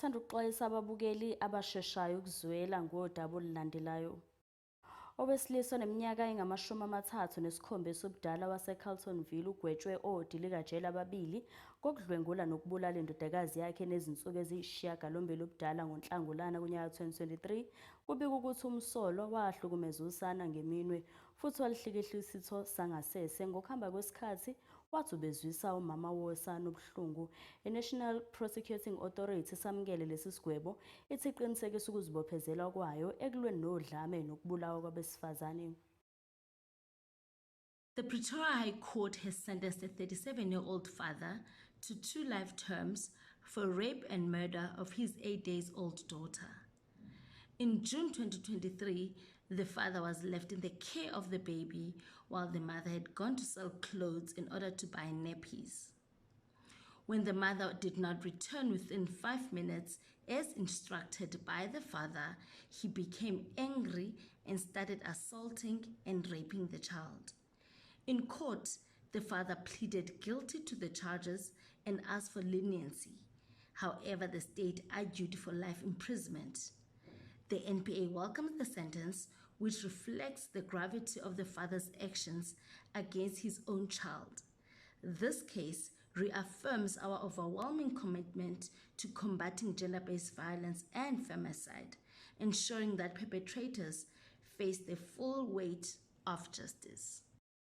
Sithanda ukuxwayisa ababukeli abasheshayo ukuzwela ngodaba olulandelayo. Owesilisa oneminyaka engamashumi nesikhombisa ubudala waseCarletonville ugwetshwe Odilikajele Ababili ngokudlwengula nokubulala indodakazi yakhe enezinsuku eziyishiyagalombili ubudala ngoNhlangulana kunyaka 2023. Kubika ukuthi umsolo wahlukumeza Usana ngeminwe futhi walihlikihla isitho sangasese. Ngokuhamba kwesikhathi wathi ubezwisa umama wosana ubuhlungu. I-National Prosecuting Authority samukele lesi sigwebo ithi iqinisekisa ukuzibophezela kwayo ekulweni nodlame nokubulawa kwabesifazane. The Pretoria High Court has sentenced a 37-year-old father to 2 life terms for rape and murder of his 8-days-old daughter. In June 2023, the father was left in the care of the baby while the mother had gone to sell clothes in order to buy nappies. When the mother did not return within 5 minutes, as instructed by the father, he became angry and started assaulting and raping the child. In court, the father pleaded guilty to the charges and asked for leniency. However, the state argued for life imprisonment. The NPA welcomes the sentence, which reflects the gravity of the father's actions against his own child. This case reaffirms our overwhelming commitment to combating gender-based violence and femicide, ensuring that perpetrators face the full weight of justice.